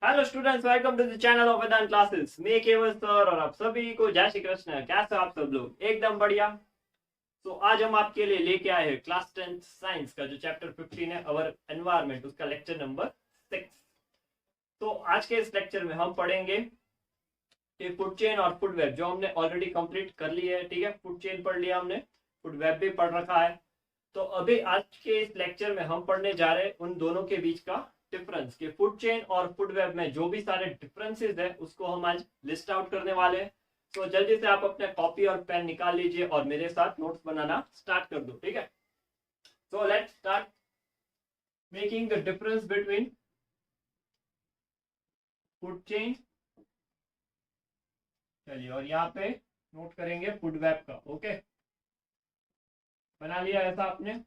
Hello students, welcome to the channel of Vedant classes. मैं Keval sir और आप सभी को जय श्री कृष्ण। कैसे हो आप सब लोग? एकदम बढ़िया। तो आज हम आपके लिए लेके आए हैं क्लास 10th साइंस का जो चैप्टर 15 है, अवर एनवायरनमेंट, उसका लेक्चर नंबर 6। तो आज के इस लेक्चर में हम पढ़ेंगे कि फूड चेन और फूड वेब, जो हमने ऑलरेडी कंप्लीट कर ली है। ठीक है, फूड चेन पढ़ लिया हमने, फूड वेब भी पढ़ रखा है। तो अभी आज के इस लेक्चर में हम पढ़ने जा रहे हैं उन दोनों के बीच का डिफरेंस, कि फूड चेन और फूड वेब में जो भी सारे डिफरेंसेस है उसको हम आज लिस्ट आउट करने वाले हैं। तो जल्दी से आप अपने कॉपी और पेन निकाल लीजिए और मेरे साथ नोट्स बनाना स्टार्ट कर दो। ठीक है, so let's start making the difference between food chain. चलिए, और यहाँ पे नोट करेंगे फूड वेब का। ओके, बना लिया ऐसा आपने?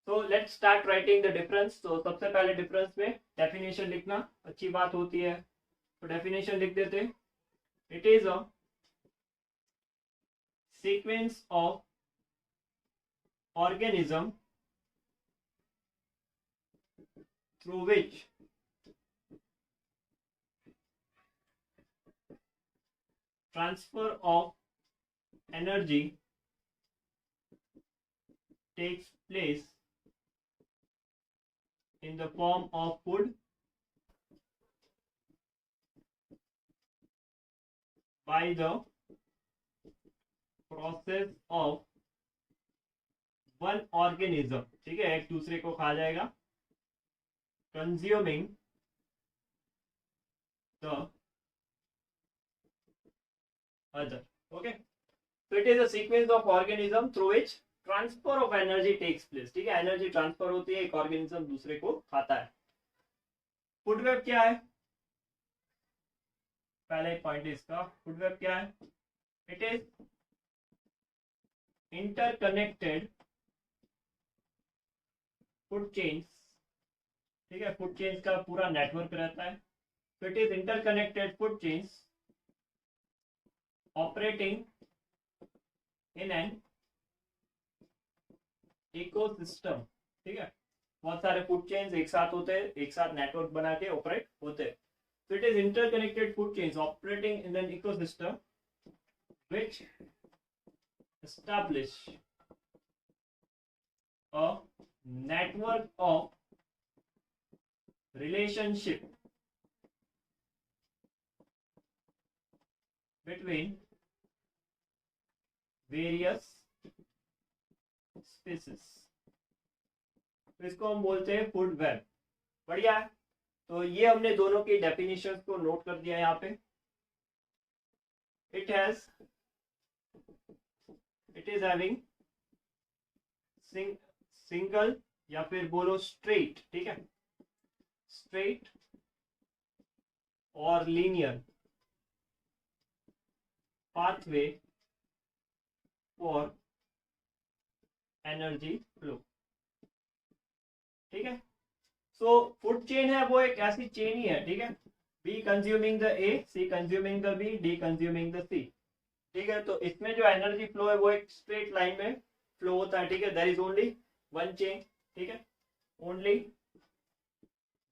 तो let's start writing the difference. तो सबसे पहले डिफरेंस में डेफिनेशन लिखना अच्छी बात होती है, तो डेफिनेशन लिख देते। It is a sequence of organism through which transfer of energy takes place in the form of food by the process of one organism। ठीक है, एक दूसरे को खा जाएगा। consuming the other। okay, so it is a sequence of organism through which transfer of energy takes place. ठीक है, energy transfer होती है, एक ऑर्गेनिज्म दूसरे को खाता है। फूड वेब क्या है? पहले पॉइंट इसका, फूड वेब क्या है? It is interconnected food chains. ठीक है, फूड चेन्स का पूरा नेटवर्क रहता है। तो it is interconnected food chains operating in an ecosystem. ठीक है, बहुत सारे फूड चेन्स एक साथ होते हैं, एक साथ नेटवर्क बना के ऑपरेट होते हैं। So it is interconnected food chains operating in an ecosystem which establish a network of relationship between various species। तो इसको हम बोलते हैं फूड वेब। बढ़िया है। तो ये हमने दोनों की डेफिनेशंस को नोट कर दिया यहाँ पे। इट इज हैविंग सिंगल या फिर बोलो स्ट्रेट। ठीक है, स्ट्रेट और linear pathway for energy flow. ठीक है, सो फूड चेन है वो एक ऐसी चेन ही है। ठीक है, B consuming the A, C consuming the B, D consuming the C. ठीक है, तो इसमें जो एनर्जी फ्लो है वो एक स्ट्रेट लाइन में फ्लो होता है। ठीक है, there is only one chain. ठीक है, only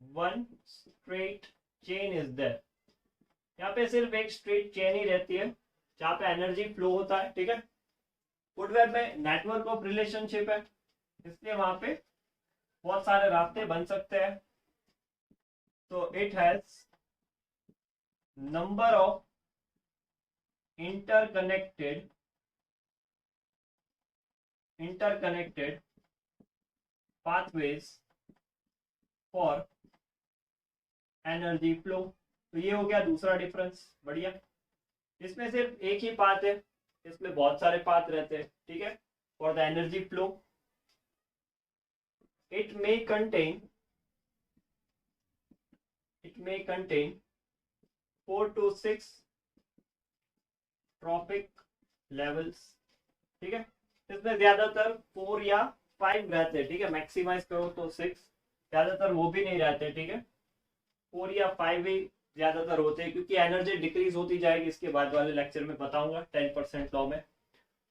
one straight chain is there. यहाँ पे सिर्फ एक स्ट्रेट चेन ही रहती है जहाँ पे एनर्जी फ्लो होता है। ठीक है, फूड वेब में नेटवर्क ऑफ रिलेशनशिप है, इसलिए वहां पे बहुत सारे रास्ते बन सकते हैं। तो it has number of interconnected pathways for energy flow। तो ये हो गया दूसरा डिफरेंस। बढ़िया, इसमें सिर्फ एक ही पाथ है, इसमें बहुत सारे पाथ रहते हैं। ठीक है, for the energy flow it may contain 4 to 6 trophic levels. ठीक है, इसमें ज्यादातर 4 या 5 रहते हैं। ठीक है, मैक्सिमाइज करो तो 6, ज्यादातर वो भी नहीं रहते। ठीक है, 4 या 5 ही ज्यादातर होते हैं, क्योंकि एनर्जी डिक्रीज होती जाएगी। इसके बाद वाले लेक्चर में बताऊंगा 10% लॉ में।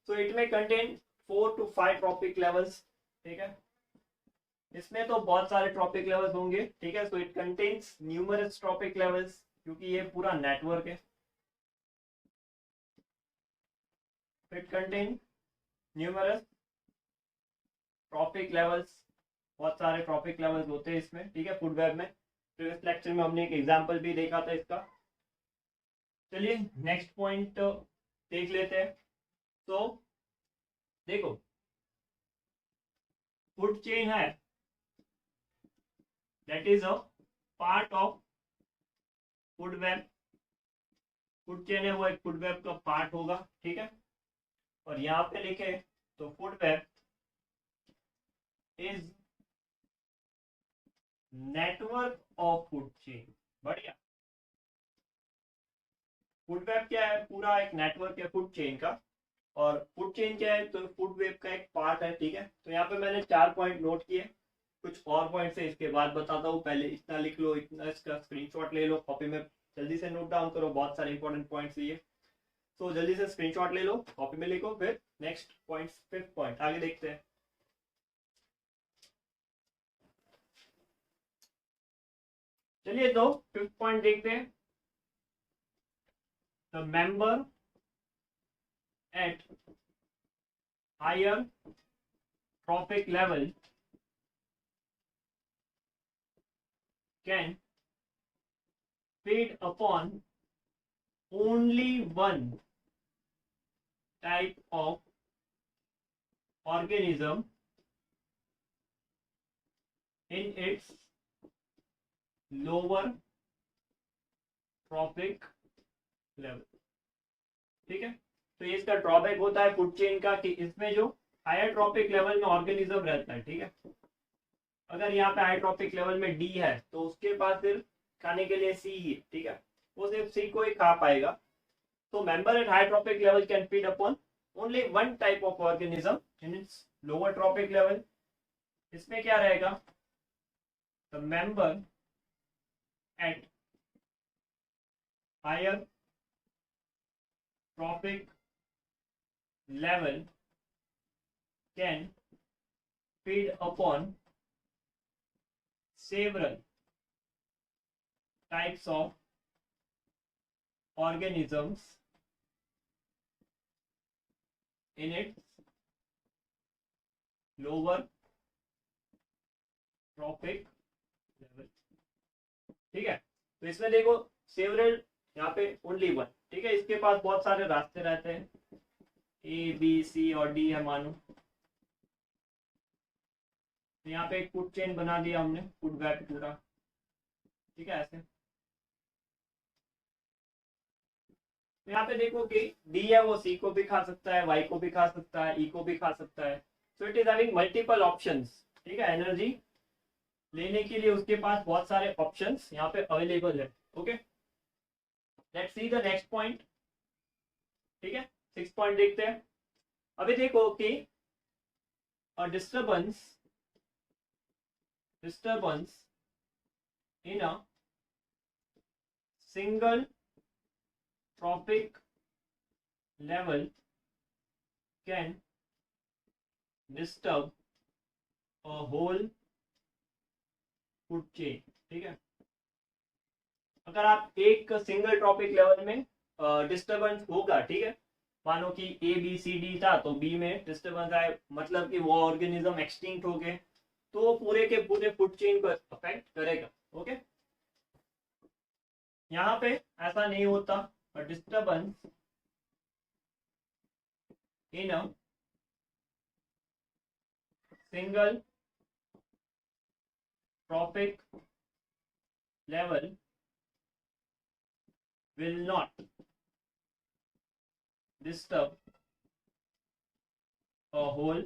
सो इट में कंटेन 4 to 5 ट्रॉपिक लेवल्स। ठीक है, इसमें तो बहुत सारे ट्रॉपिक लेवल्स होंगे, ठीक है। So it contains numerous trophic levels, क्योंकि ये पूरा नेटवर्क है। It contain numerous trophic levels, बहुत सारे ट्रॉपिक लेवल्स होते हैं इसमें, ठीक है, फूड वेब में। प्रीवियस लेक्चर में हमने एक एग्जांपल भी देखा था इसका। चलिए नेक्स्ट पॉइंट देख लेते हैं। तो देखो, फूड चेन है, that is a part of food web. Food chain है वो एक फूड वेब का पार्ट होगा, ठीक है। और यहाँ पे लिखे तो food web is network of food chain. बढ़िया। फूड वेब क्या है? पूरा एक नेटवर्क है फूड चेन का। और फूड चेन क्या है? तो फूड वेब का एक पार्ट है, ठीक है। तो यहाँ पे मैंने 4 पॉइंट नोट किए, कुछ और पॉइंट है इसके बाद बताता हूँ। पहले इतना लिख लो, इतना इसका स्क्रीनशॉट ले लो, कॉपी में जल्दी से नोट डाउन करो, बहुत सारे इंपॉर्टेंट पॉइंट्स ये। तो जल्दी से स्क्रीनशॉट ले लो, कॉपी में लिखो, फिर नेक्स्ट पॉइंट, 5th पॉइंट आगे देखते हैं। चलिए तो 5th पॉइंट देखते हैं। The member at higher trophic level can feed upon only one type of organism in its lower trophic level, ठीक है। तो ये इसका ड्रॉबैक होता है फूड चेन का कि इसमें जो हायर ट्रॉपिक लेवल में ऑर्गेनिज्म रहता है, ठीक है। अगर यहाँ पे हाई ट्रॉपिक लेवल में डी है तो उसके पास सिर्फ खाने के लिए सी ही, ठीक है, वो सिर्फ सी को ही खा पाएगा। तो member at high trophic level can feed upon only one type of organism in its lower trophic level. इसमें क्या रहेगा? The member at higher trophic level can feed upon several types of organisms in its lower trophic level, ठीक है। तो इसमें देखो several, यहाँ पे ओनली वन, ठीक है। इसके पास बहुत सारे रास्ते रहते हैं, ए बी सी और डी है मानो। तो यहाँ पे एक फूड चेन बना दिया हमने, फूड वेब पूरा, ठीक है, ऐसे। तो यहाँ पे देखो कि डी है वो सी को भी खा सकता है, वाई को भी खा सकता है, ई को भी खा सकता है। So it is having multiple options, ठीक है। एनर्जी लेने के लिए उसके पास बहुत सारे ऑप्शंस यहाँ पे अवेलेबल है, okay. Let's see the next point, ठीक है। 6th पॉइंट देखते हैं। अभी देखो कि disturbance in a single tropic level can disturb a whole food chain, ठीक है। अगर आप एक सिंगल ट्रॉपिक लेवल में डिस्टर्बेंस होगा, ठीक है, मानो कि ए बी सी डी था तो बी में डिस्टर्बेंस आए, मतलब कि वो ऑर्गेनिज्म एक्सटिंक्ट हो गए, तो पूरे के पूरे फूड चेन को अफेक्ट करेगा, ओके। यहाँ पे ऐसा नहीं होता। Disturbance in a single trophic level will not disturb a whole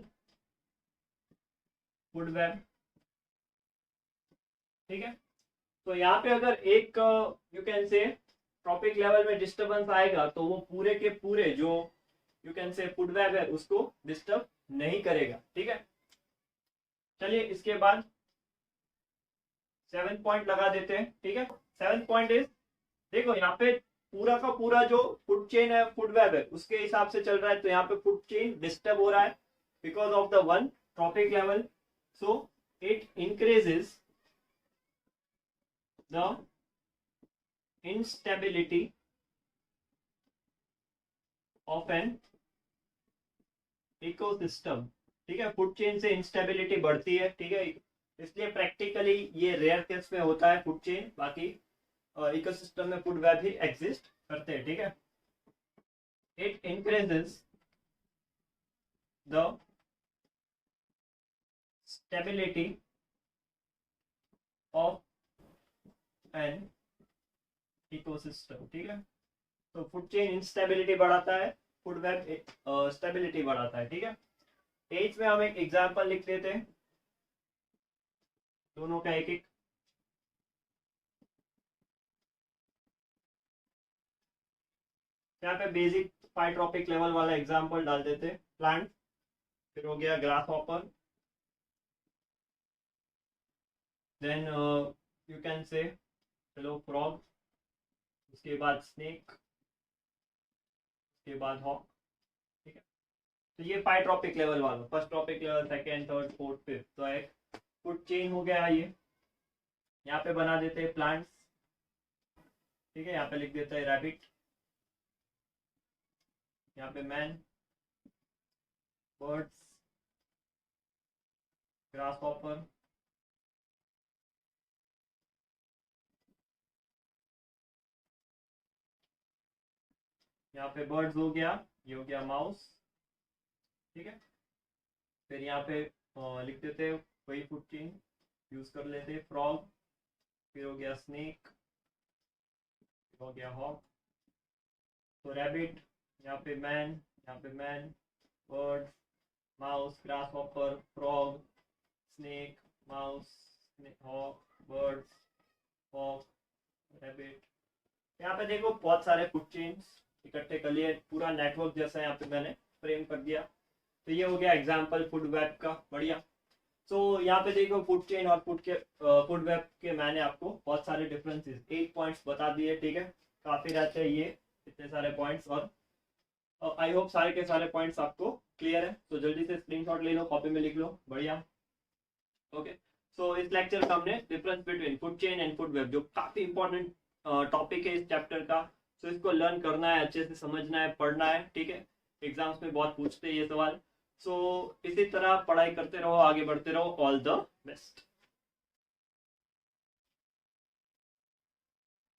food web, ठीक है। तो यहाँ पे अगर एक यू कैन से ट्रॉपिक लेवल में डिस्टर्बेंस आएगा तो वो पूरे के पूरे जो यू कैन से फूड वेब है उसको डिस्टर्ब नहीं करेगा, ठीक है। चलिए इसके बाद 7th पॉइंट लगा देते हैं, ठीक है। 7th पॉइंट इज, देखो यहाँ पे पूरा का पूरा जो फूड चेन है, फूड वेब है, उसके हिसाब से चल रहा है। तो यहाँ पे फूड चेन डिस्टर्ब हो रहा है because of the one trophic level. So it increases the instability of an ecosystem. ठीक है, फूड चेन से इंस्टेबिलिटी बढ़ती है। ठीक है, इसलिए प्रैक्टिकली ये रेयर केस में होता है फूड चेन, बाकी इकोसिस्टम में फूड वेब ही एग्जिस्ट करते हैं। ठीक है, it increases the stability of an ecosystem. ठीक है, तो फूड चेन इंस्टेबिलिटी बढ़ाता है, फूड वेब स्टेबिलिटी बढ़ाता है। ठीक है, एज में हम एक एग्जांपल लिख लेते हैं, दोनों का एक एक। यहाँ पे बेसिक फाइट्रोपिक लेवल वाला एग्जांपल डाल देते हैं, प्लांट, फिर हो गया grasshopper, then you can say चलो फ्रॉग, उसके बाद स्नेक, उसके बाद हॉक। ठीक है, तो ये फाइट्रोपिक लेवल वाला, first trophic level, second, third, fourth, fifth, तो एक फूड चेन हो गया ये। यहाँ पे बना देते हैं प्लांट्स। ठीक है, यहाँ पे लिख देते हैं रैबिट, यहाँ पे मैन, बर्ड्स, ग्रास हॉपर, यहाँ पे बर्ड्स हो गया, ये हो गया माउस। ठीक है, फिर यहाँ पे लिख देते वही फूड चेन यूज कर लेते, फ्रॉग, फिर हो गया स्नेक, हो गया हॉक, तो रैबिट, यहाँ पे मैन, यहाँ पे man, bird, mouse, grasshopper, frog, snake, mouse, hawk, birds, hawk, rabbit. यहाँ पे देखो बहुत सारे फूड चेन्स इकट्ठे कर लिए, पूरा नेटवर्क जैसा यहाँ पे मैंने फ्रेम कर दिया। तो ये हो गया एग्जाम्पल फूड वेब का, बढ़िया। तो यहाँ पे देखो फूड चेन और फूड वेब के मैंने आपको बहुत सारे डिफरेंसेस 8 पॉइंट्स बता दिए। ठीक है, काफी रहते हैं ये इतने सारे पॉइंट्स, और आई होप सारे के सारे पॉइंट्स आपको क्लियर है। तो जल्दी से स्क्रीनशॉट ले लो, कॉपी में लिख लो, बढ़िया। ओके, सो इस लेक्चर का हमने difference between food chain and food web, जो काफी इंपॉर्टेंट टॉपिक है इस चैप्टर का, तो इसको लर्न करना है, अच्छे से समझना है, पढ़ना है। ठीक है, एग्जाम्स में बहुत पूछते हैं ये सवाल। सो इसी तरह पढ़ाई करते रहो, आगे बढ़ते रहो। All the best.